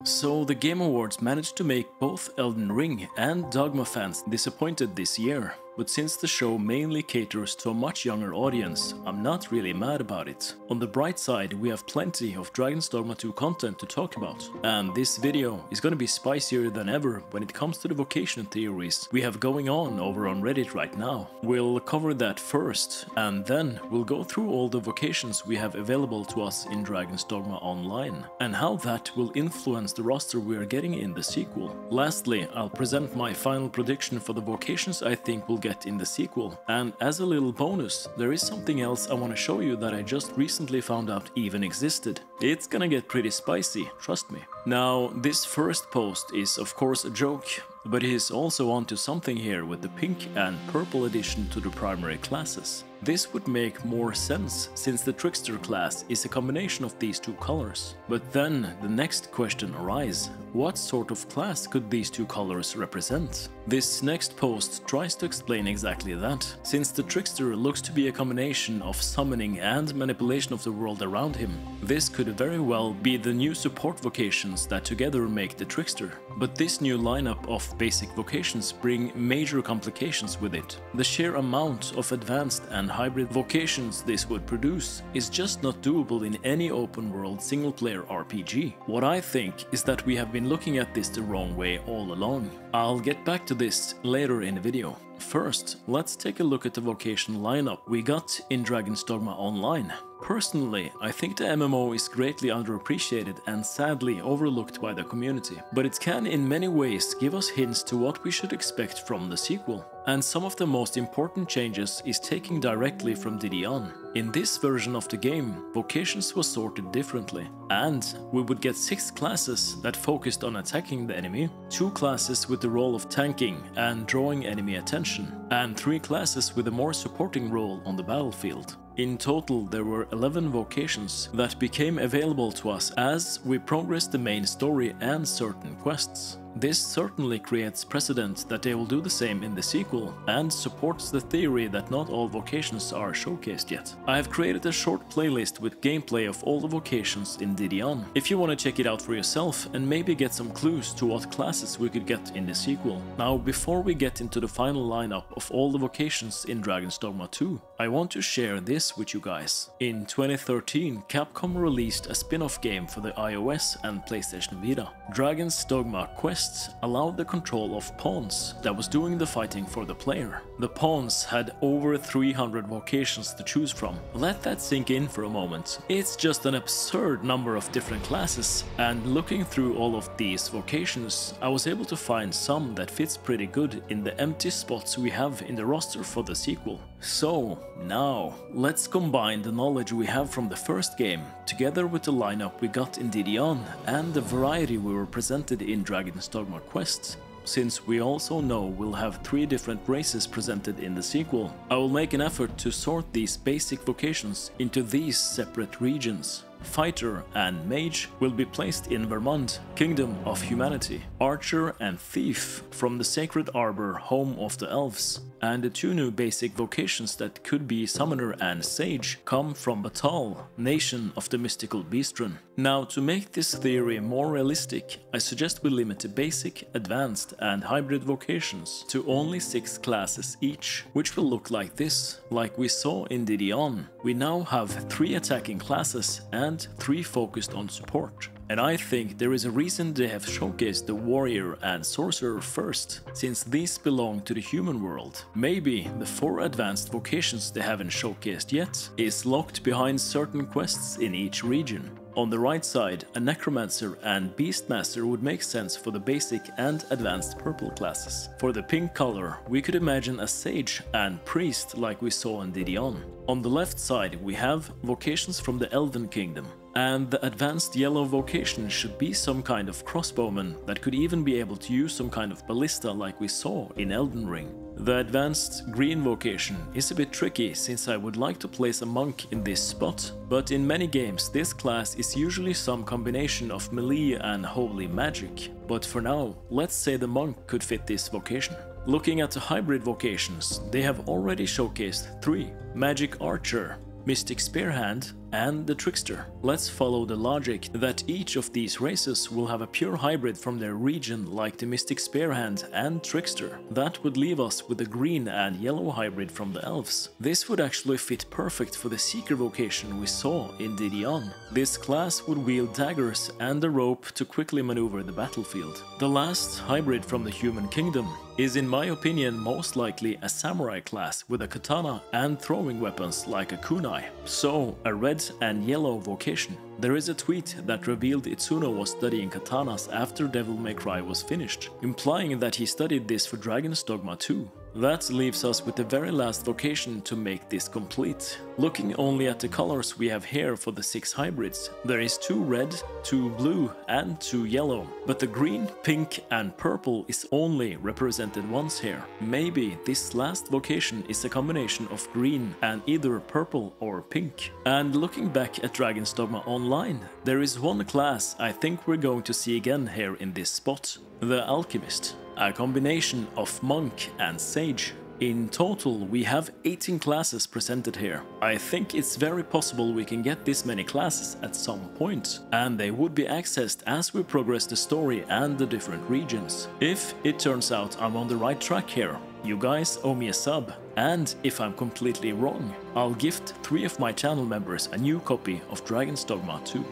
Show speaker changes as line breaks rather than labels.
So the Game Awards managed to make both Elden Ring and Dogma fans disappointed this year, but since the show mainly caters to a much younger audience, I'm not really mad about it. On the bright side, we have plenty of Dragon's Dogma 2 content to talk about, and this video is gonna be spicier than ever when it comes to the vocation theories we have going on over on Reddit right now. We'll cover that first, and then we'll go through all the vocations we have available to us in Dragon's Dogma Online, and how that will influence the roster we are getting in the sequel. Lastly, I'll present my final prediction for the vocations I think will get in the sequel, and as a little bonus, there is something else I want to show you that I just recently found out even existed. It's gonna get pretty spicy, trust me. Now, this first post is of course a joke, but he is also onto something here with the pink and purple addition to the primary classes. This would make more sense since the Trickster class is a combination of these two colors. But then the next question arises: what sort of class could these two colors represent? This next post tries to explain exactly that, since the Trickster looks to be a combination of summoning and manipulation of the world around him. This could very well be the new support vocations that together make the Trickster. But this new lineup of basic vocations bring major complications with it. The sheer amount of advanced and hybrid vocations this would produce is just not doable in any open world single player RPG. What I think is that we have been looking at this the wrong way all along. I'll get back to this later in the video. First, let's take a look at the vocation lineup we got in Dragon's Dogma Online. Personally, I think the MMO is greatly underappreciated and sadly overlooked by the community, but it can in many ways give us hints to what we should expect from the sequel. And some of the most important changes is taken directly from Didion. In this version of the game, vocations was sorted differently, and we would get 6 classes that focused on attacking the enemy, 2 classes with the role of tanking and drawing enemy attention, and 3 classes with a more supporting role on the battlefield. In total, there were 11 vocations that became available to us as we progressed the main story and certain quests. This certainly creates precedent that they will do the same in the sequel, and supports the theory that not all vocations are showcased yet. I have created a short playlist with gameplay of all the vocations in Didion, if you want to check it out for yourself and maybe get some clues to what classes we could get in the sequel. Now, before we get into the final lineup of all the vocations in Dragon's Dogma 2, I want to share this with you guys. In 2013, Capcom released a spin-off game for the iOS and PlayStation Vita. Dragon's Dogma Quest allowed the control of pawns that was doing the fighting for the player. The pawns had over 300 vocations to choose from. Let that sink in for a moment. It's just an absurd number of different classes, and looking through all of these vocations, I was able to find some that fits pretty good in the empty spots we have in the roster for the sequel. So now, let's combine the knowledge we have from the first game, together with the lineup we got in Didion and the variety we were presented in Dragon's Dogma Quest. Since we also know we'll have 3 different races presented in the sequel, I will make an effort to sort these basic vocations into these separate regions. Fighter and Mage will be placed in Vermont, Kingdom of Humanity. Archer and Thief from the Sacred Arbor, home of the Elves. And the 2 new basic vocations that could be Summoner and Sage come from Batal, Nation of the Mystical Beastren. Now, to make this theory more realistic, I suggest we limit the basic, advanced and hybrid vocations to only 6 classes each, which will look like this. Like we saw in Didion, we now have 3 attacking classes and 3 focused on support. And I think there is a reason they have showcased the Warrior and Sorcerer first, since these belong to the human world. Maybe the 4 advanced vocations they haven't showcased yet is locked behind certain quests in each region. On the right side, a Necromancer and Beastmaster would make sense for the basic and advanced purple classes. For the pink color, we could imagine a Sage and Priest like we saw in Didion. On the left side, we have vocations from the Elven Kingdom. And the advanced yellow vocation should be some kind of crossbowman that could even be able to use some kind of ballista like we saw in Elden Ring. The advanced green vocation is a bit tricky since I would like to place a monk in this spot, but in many games this class is usually some combination of melee and holy magic. But for now, let's say the monk could fit this vocation. Looking at the hybrid vocations, they have already showcased 3: Magic Archer, Mystic Spearhand and the Trickster. Let's follow the logic that each of these races will have a pure hybrid from their region, like the Mystic Spearhand and Trickster. That would leave us with a green and yellow hybrid from the Elves. This would actually fit perfect for the Seeker vocation we saw in Didion. This class would wield daggers and a rope to quickly maneuver the battlefield. The last hybrid from the Human Kingdom is, in my opinion, most likely a samurai class with a katana and throwing weapons like a kunai. So, a red and yellow vocation. There is a tweet that revealed Itsuno was studying katanas after Devil May Cry was finished, implying that he studied this for Dragon's Dogma 2. That leaves us with the very last vocation to make this complete. Looking only at the colors we have here for the 6 hybrids, there is 2 red, 2 blue and 2 yellow, but the green, pink and purple is only represented once here. Maybe this last vocation is a combination of green and either purple or pink. And looking back at Dragon's Dogma Online, there is one class I think we're going to see again here in this spot: the Alchemist. A combination of monk and sage. In total, we have 18 classes presented here. I think it's very possible we can get this many classes at some point, and they would be accessed as we progress the story and the different regions. If it turns out I'm on the right track here, you guys owe me a sub, and if I'm completely wrong, I'll gift 3 of my channel members a new copy of Dragon's Dogma 2.